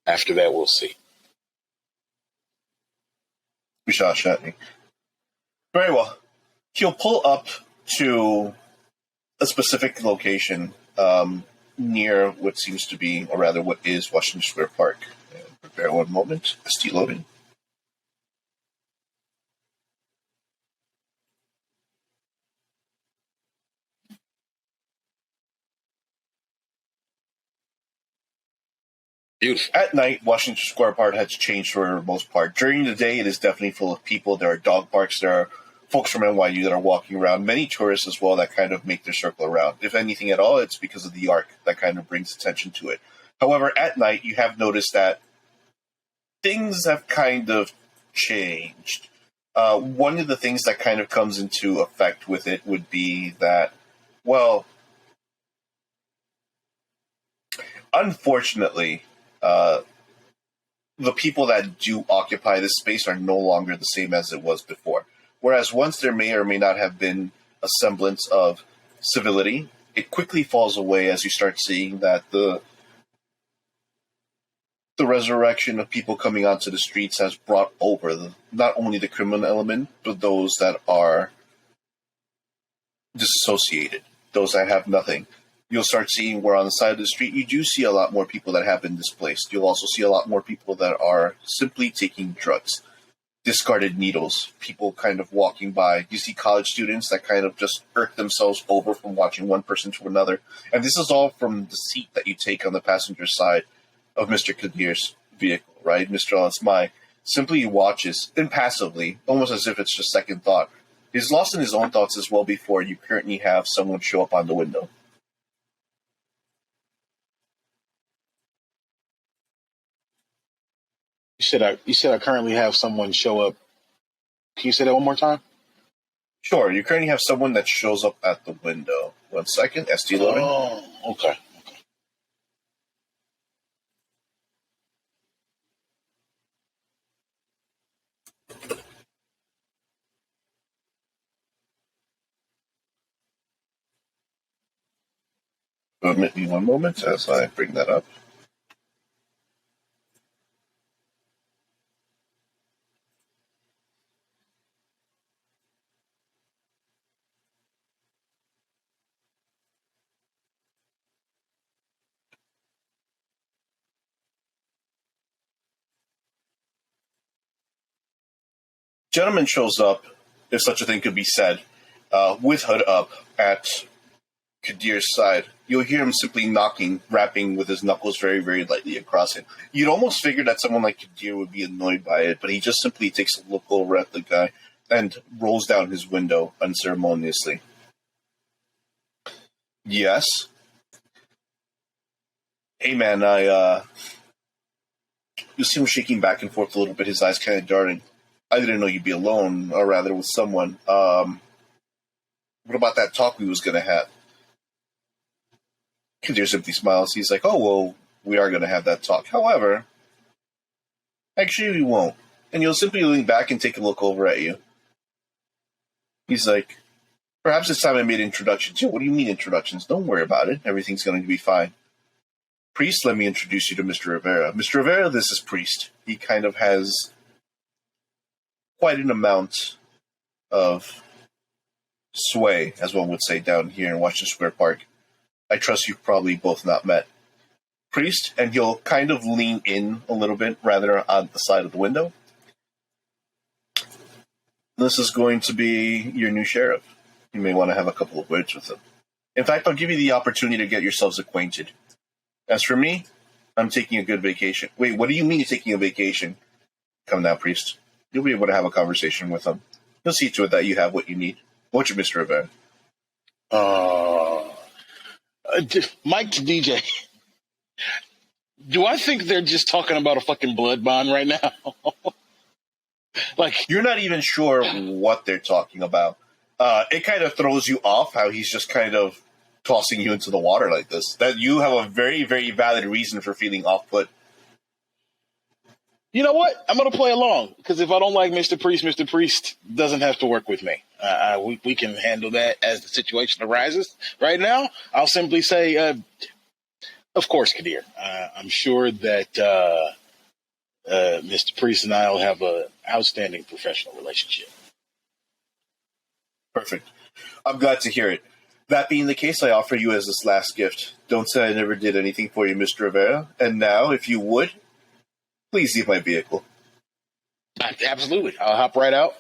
After that, we'll see. We shall, shan't we? Very well. He'll pull up to a specific location near what seems to be, or rather what is, Washington Square Park. Prepare one moment. ST loading. Beautiful. At night, Washington Square Park has changed for the most part. During the day, it is definitely full of people. There are dog parks. There are folks from NYU that are walking around. Many tourists as well that kind of make their circle around. If anything at all, it's because of the arc that kind of brings attention to it. However, at night, you have noticed that things have kind of changed. One of the things that kind of comes into effect with it would be that, well, unfortunately, the people that do occupy this space are no longer the same as it was before. Whereas once there may or may not have been a semblance of civility, it quickly falls away as you start seeing that the resurrection of people coming onto the streets has brought over not only the criminal element, but those that are disassociated, those that have nothing. You'll start seeing where on the side of the street you do see a lot more people that have been displaced. You'll also see a lot more people that are simply taking drugs, discarded needles, people kind of walking by. You see college students that kind of just irk themselves over from watching one person to another. And this is all from the seat that you take on the passenger side of Mr. Kadir's vehicle, right? Mr. Al-Asmai simply watches impassively, almost as if it's just second thought. He's lost in his own thoughts as well before you currently have someone show up on the window. You said I currently have someone show up. Can you say that one more time? Sure, you currently have someone that shows up at the window. 1 second, ST loading. Oh, okay. Permit me one moment as I bring that up. Gentleman shows up, if such a thing could be said, with hood up at Kadir's side. You'll hear him simply knocking, rapping with his knuckles very, very lightly across it. You'd almost figure that someone like Kadir would be annoyed by it, but he just simply takes a look over at the guy and rolls down his window unceremoniously. Yes? Hey man, you see him shaking back and forth a little bit, his eyes kind of darting. I didn't know you'd be alone, or rather with someone. What about that talk we was going to have? Kadir simply smiles. He's like, oh, well, we are going to have that talk. However, actually we won't. And you'll simply lean back and take a look over at you. He's like, perhaps it's time I made introductions. Yo, what do you mean introductions? Don't worry about it. Everything's going to be fine. Priest, let me introduce you to Mr. Rivera. Mr. Rivera, this is Priest. He kind of has quite an amount of sway, as one would say, down here in Washington Square Park. I trust you've probably both not met. Priest, and he'll kind of lean in a little bit rather on the side of the window. This is going to be your new sheriff. You may want to have a couple of words with him. In fact, I'll give you the opportunity to get yourselves acquainted. As for me, I'm taking a good vacation. Wait, what do you mean you're taking a vacation? Come now, Priest. You'll be able to have a conversation with him. He'll see to it that you have what you need. What's your Mr. Rivera? Mike to DJ. Do I think they're just talking about a fucking blood bond right now? Like, you're not even sure what they're talking about. It kind of throws you off how he's just kind of tossing you into the water like this. That you have a very, very valid reason for feeling off-put. You know what? I'm going to play along, because if I don't like Mr. Priest doesn't have to work with me. We can handle that as the situation arises. Right now, I'll simply say, of course, Kadir. I'm sure that Mr. Priest and I will have an outstanding professional relationship. Perfect. I'm glad to hear it. That being the case, I offer you as this last gift. Don't say I never did anything for you, Mr. Rivera. And now, if you would, please leave my vehicle. Absolutely. I'll hop right out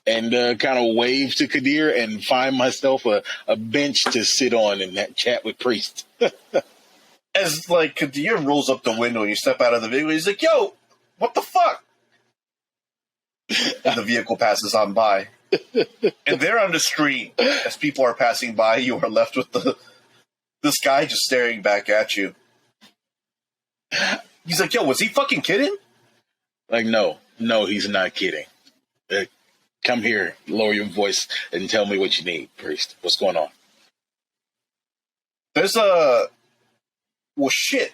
and kind of wave to Kadir and find myself a bench to sit on and chat with Priest. As, Kadir rolls up the window and you step out of the vehicle, he's like, yo, what the fuck? And the vehicle passes on by. And there on the street, as people are passing by, you are left with this guy just staring back at you. He's like, yo, was he fucking kidding? Like, no, he's not kidding. Come here, lower your voice, and tell me what you need, Priest. What's going on? There's well, shit.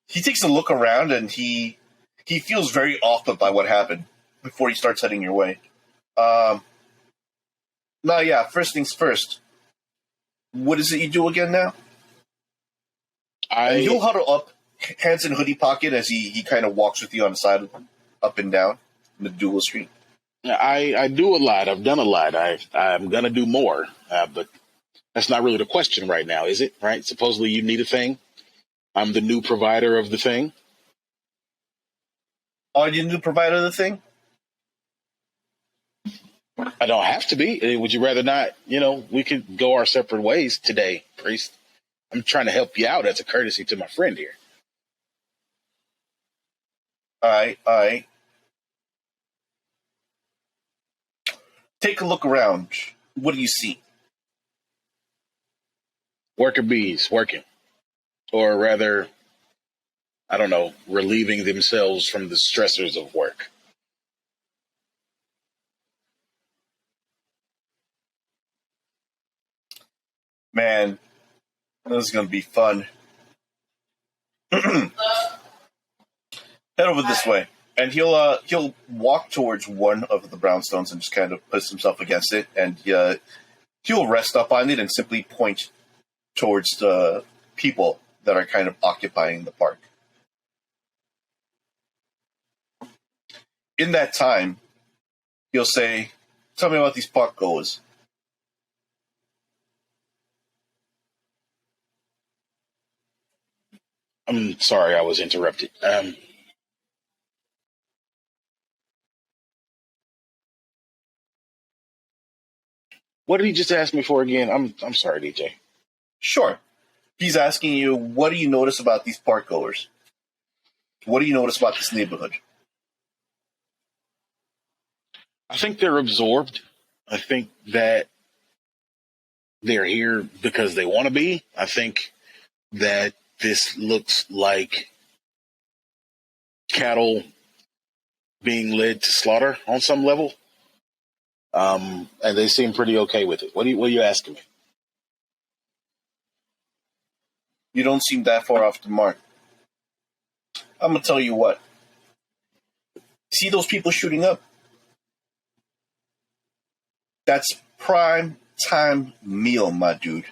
He takes a look around and he feels very off by what happened before he starts heading your way. First things first. What is it you do again now? And he'll huddle up, hands in hoodie pocket, as he kind of walks with you on the side of him, up and down Medulla Street. I do a lot. I've done a lot. I'm going to do more. But that's not really the question right now, is it? Right? Supposedly you need a thing. I'm the new provider of the thing. Oh, you the new provider of the thing? I don't have to be. Would you rather not? We could go our separate ways today, Priest. I'm trying to help you out as a courtesy to my friend here. All right. Take a look around. What do you see? Worker bees working. Or rather, I don't know, relieving themselves from the stressors of work. Man, this is going to be fun. Head over this way. And he'll walk towards one of the brownstones and just kind of puts himself against it. And he'll rest up on it and simply point towards the people that are kind of occupying the park. In that time, he'll say, tell me about these park goers. I'm sorry I was interrupted. What did he just ask me for again? I'm sorry, DJ. Sure. He's asking you, what do you notice about these park goers? What do you notice about this neighborhood? I think they're absorbed. I think that they're here because they want to be. I think that this looks like cattle being led to slaughter on some level. And they seem pretty okay with it. What are you asking me? You don't seem that far off the mark. I'm going to tell you what. See those people shooting up? That's prime time meal, my dude.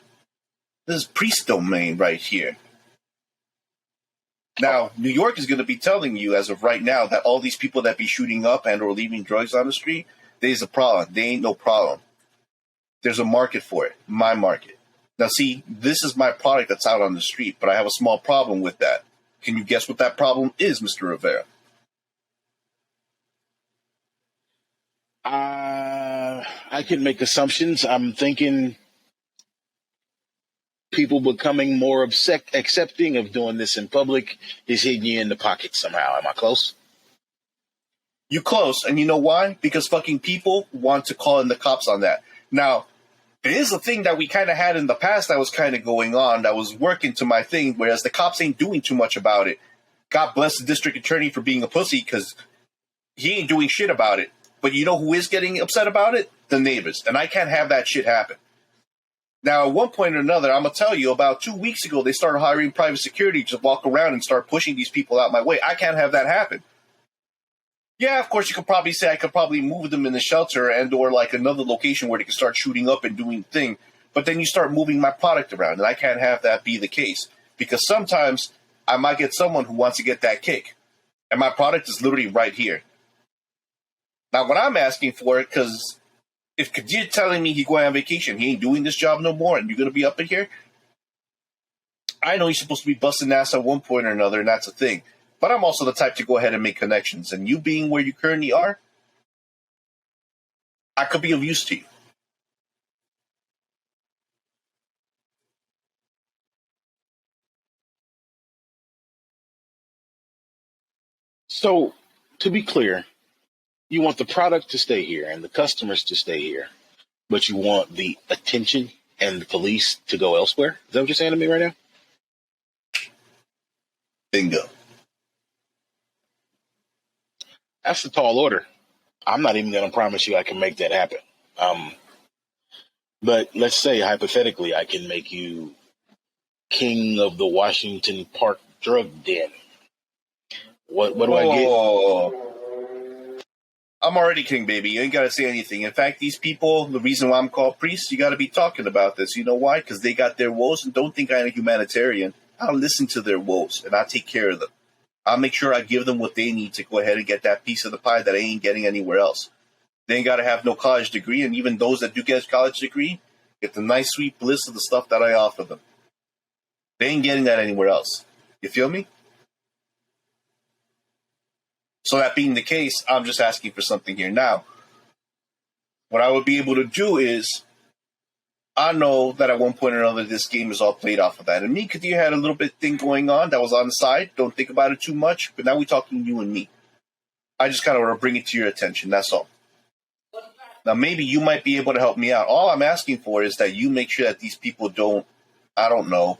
This is priest domain right here. Now, New York is going to be telling you as of right now that all these people that be shooting up and or leaving drugs on the street, there's a problem. They ain't no problem. There's a market for it. My market. Now, see, this is my product that's out on the street, but I have a small problem with that. Can you guess what that problem is, Mr. Rivera? I can make assumptions. I'm thinking people becoming more accepting of doing this in public is hitting you in the pocket somehow. Am I close? You close, and you know why? Because fucking people want to call in the cops on that. Now, it is a thing that we kind of had in the past that was kind of going on, that was working to my thing, whereas the cops ain't doing too much about it. God bless the district attorney for being a pussy, because he ain't doing shit about it. But you know who is getting upset about it? The neighbors. And I can't have that shit happen. Now, at one point or another, I'm going to tell you, about 2 weeks ago, they started hiring private security to walk around and start pushing these people out my way. I can't have that happen. Yeah, of course, you could probably say I could probably move them in the shelter and or like another location where they can start shooting up and doing thing. But then you start moving my product around, and I can't have that be the case. Because sometimes I might get someone who wants to get that kick. And my product is literally right here. Now, what I'm asking for, because if Kadir telling me he's going on vacation, he ain't doing this job no more, and you're going to be up in here, I know he's supposed to be busting ass at one point or another, and that's a thing. But I'm also the type to go ahead and make connections. And you being where you currently are, I could be of use to you. So, to be clear, you want the product to stay here and the customers to stay here, but you want the attention and the police to go elsewhere? Is that what you're saying to me right now? Bingo. That's a tall order. I'm not even going to promise you I can make that happen. But let's say, hypothetically, I can make you king of the Washington Park drug den. What do I get? I'm already king, baby. You ain't got to say anything. In fact, these people, the reason why I'm called priest, you got to be talking about this. You know why? Because they got their woes, and don't think I'm a humanitarian. I'll listen to their woes, and I'll take care of them. I'll make sure I give them what they need to go ahead and get that piece of the pie that I ain't getting anywhere else. They ain't got to have no college degree, and even those that do get a college degree get the nice, sweet bliss of the stuff that I offer them. They ain't getting that anywhere else. You feel me? So that being the case, I'm just asking for something here. Now, what I would be able to do is, I know that at one point or another, this game is all played off of that. And me, Kadir had a little bit thing going on that was on the side. Don't think about it too much. But now we're talking you and me. I just kind of want to bring it to your attention. That's all. Now, maybe you might be able to help me out. All I'm asking for is that you make sure that these people don't, I don't know,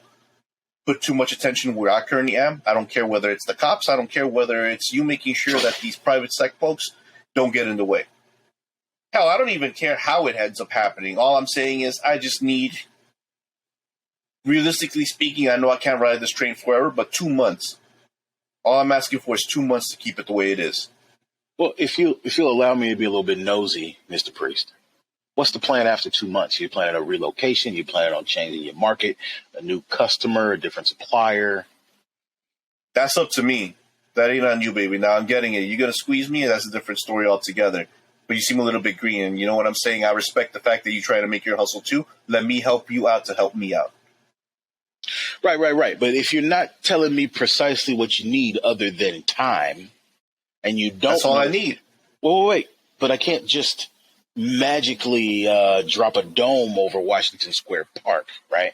put too much attention where I currently am. I don't care whether it's the cops. I don't care whether it's you making sure that these private sec folks don't get in the way. Hell, I don't even care how it ends up happening. All I'm saying is I just need, realistically speaking, I know I can't ride this train forever, but 2 months. All I'm asking for is 2 months to keep it the way it is. Well, if you'll allow me to be a little bit nosy, Mr. Priest, what's the plan after 2 months? You planning a relocation? You planning on changing your market, a new customer, a different supplier? That's up to me. That ain't on you, baby. Now I'm getting it. You're going to squeeze me? That's a different story altogether. But you seem a little bit green, and you know what I'm saying? I respect the fact that you try to make your hustle too. Let me help you out to help me out. Right. But if you're not telling me precisely what you need other than time, and you don't, that's all I need. Wait. But I can't just magically drop a dome over Washington Square Park, right?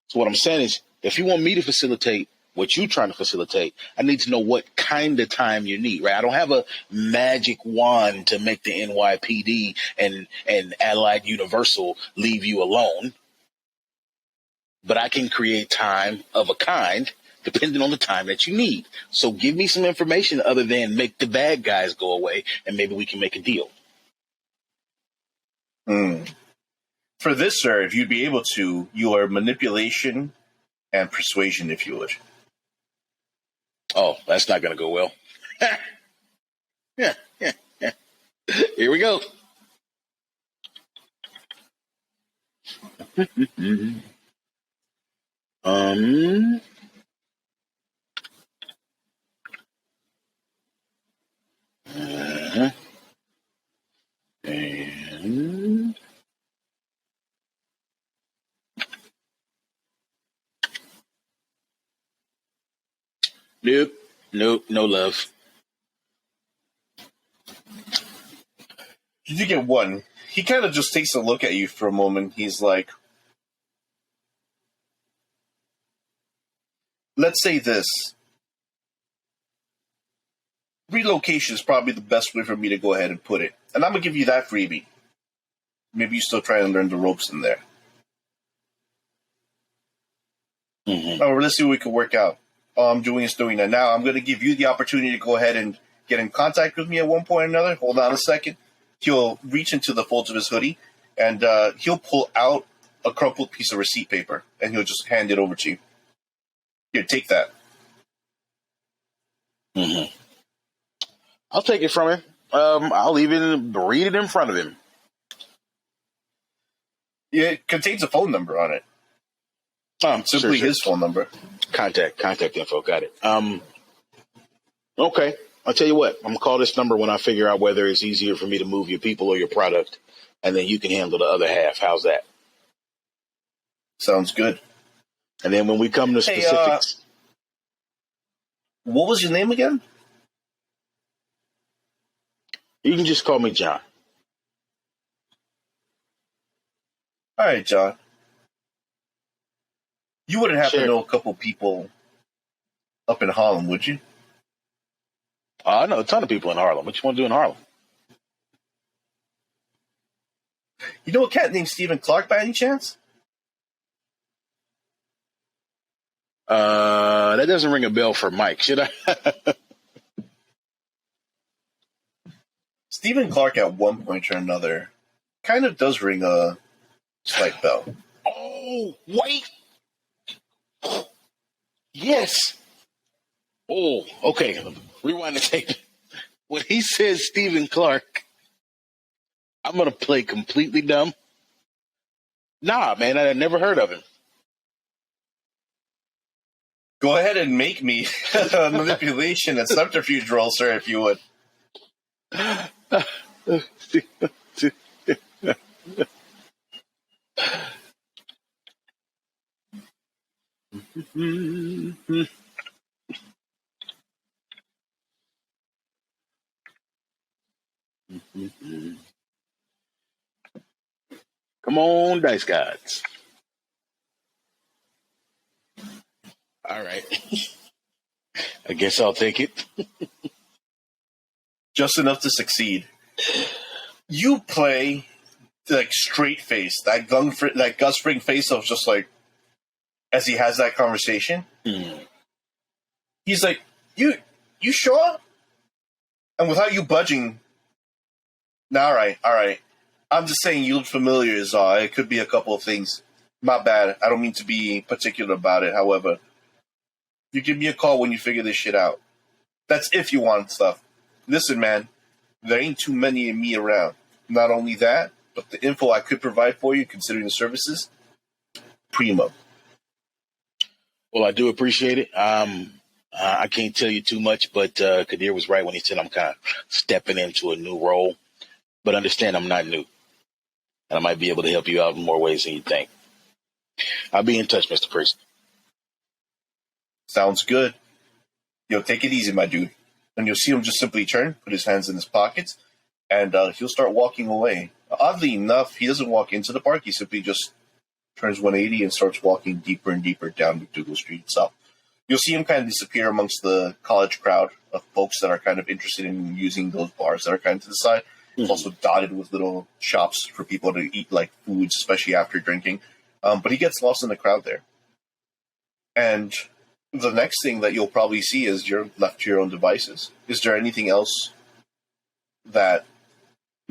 So what I'm saying is, if you want me to facilitate what you're trying to facilitate, I need to know what kind of time you need, right? I don't have a magic wand to make the NYPD and Allied Universal leave you alone. But I can create time of a kind depending on the time that you need. So give me some information other than make the bad guys go away, and maybe we can make a deal. For this, sir, if you'd be able to, your manipulation and persuasion, if you would. Oh, that's not going to go well. Yeah. Here we go. Uh-huh. And Nope. Nope. No love. You do get one. He kind of just takes a look at you for a moment. He's like, let's say this. Relocation is probably the best way for me to go ahead and put it. And I'm going to give you that freebie. Maybe you still try and learn the ropes in there. Or let's see what we can work out. All I'm doing is doing that now. I'm going to give you the opportunity to go ahead and get in contact with me at one point or another. Hold on a second. He'll reach into the folds of his hoodie, and he'll pull out a crumpled piece of receipt paper, and he'll just hand it over to you. Here, take that. I'll take it from him. I'll even read it in front of him. Yeah, it contains a phone number on it. Simply his phone number. Contact info. Got it. Okay. I'll tell you what. I'm gonna call this number when I figure out whether it's easier for me to move your people or your product, and then you can handle the other half. How's that? Sounds good. And then when we come to specifics, what was your name again? you can just call me John. All right, John. You wouldn't happen to Sure. know a couple people up in Harlem, would you? I know a ton of people in Harlem. What you want to do in Harlem? You know a cat named Stephen Clark by any chance? That doesn't ring a bell for Mike, should I? Stephen Clark at one point or another kind of does ring a slight bell. Oh, wait. Yes. Oh, okay. Rewind the tape. When he says Stephen Clark, I'm going to play completely dumb. Nah, man, I had never heard of him. Go ahead and make me a manipulation and subterfuge roll, sir, if you would. Come on, dice gods. All right. I guess I'll take it. Just enough to succeed. You play like straight face, that Gus Fring face of just like, as he has that conversation. He's like, you sure? And without you budging, nah, all right. I'm just saying you look familiar is all. It could be a couple of things. My bad. I don't mean to be particular about it. However, you give me a call when you figure this shit out. That's if you want stuff. Listen, man, there ain't too many of me around. Not only that, but the info I could provide for you, considering the services, primo. Well, I do appreciate it. I can't tell you too much, but Kadir was right when he said I'm kind of stepping into a new role. But understand I'm not new. And I might be able to help you out in more ways than you think. I'll be in touch, Mr. Priest. Sounds good. Yo, take it easy, my dude. And you'll see him just simply turn, put his hands in his pockets, and he'll start walking away. Oddly enough, he doesn't walk into the park. He simply just turns 180 and starts walking deeper and deeper down McDougal Street itself. You'll see him kind of disappear amongst the college crowd of folks that are kind of interested in using those bars that are kind of to the side. It's also dotted with little shops for people to eat like foods, especially after drinking. But he gets lost in the crowd there. And the next thing that you'll probably see is you're left to your own devices. Is there anything else that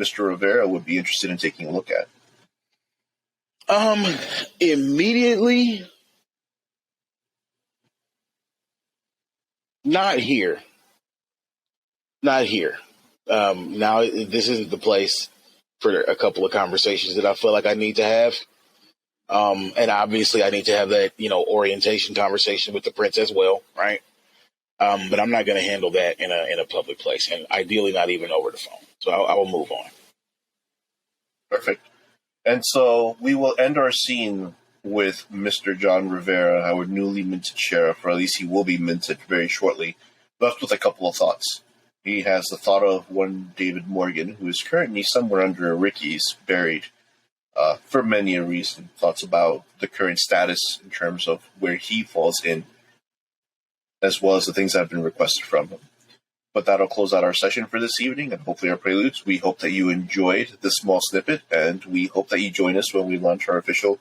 Mr. Rivera would be interested in taking a look at? Immediately, not here. Not here. Now, this isn't the place for a couple of conversations that I feel like I need to have. And obviously I need to have that, orientation conversation with the prince as well. Right. But I'm not going to handle that in a public place, and ideally not even over the phone. So I will move on. Perfect. And so we will end our scene with Mr. John Rivera, our newly minted sheriff, or at least he will be minted very shortly, left with a couple of thoughts. He has the thought of one David Morgan, who is currently somewhere under Ricky's, buried for many a reason. Thoughts about the current status in terms of where he falls in, as well as the things that have been requested from him. But that'll close out our session for this evening, and hopefully our preludes. We hope that you enjoyed this small snippet, and we hope that you join us when we launch our official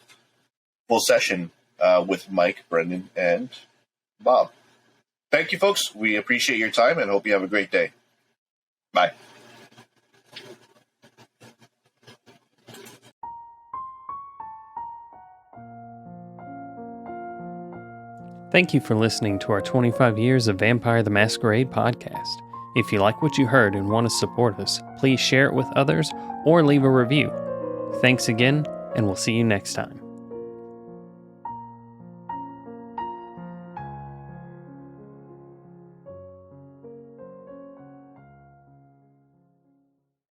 full session with Mike, Brendan, and Bob. Thank you, folks. We appreciate your time and hope you have a great day. Bye. Thank you for listening to our 25 Years of Vampire the Masquerade podcast. If you like what you heard and want to support us, please share it with others or leave a review. Thanks again, and we'll see you next time.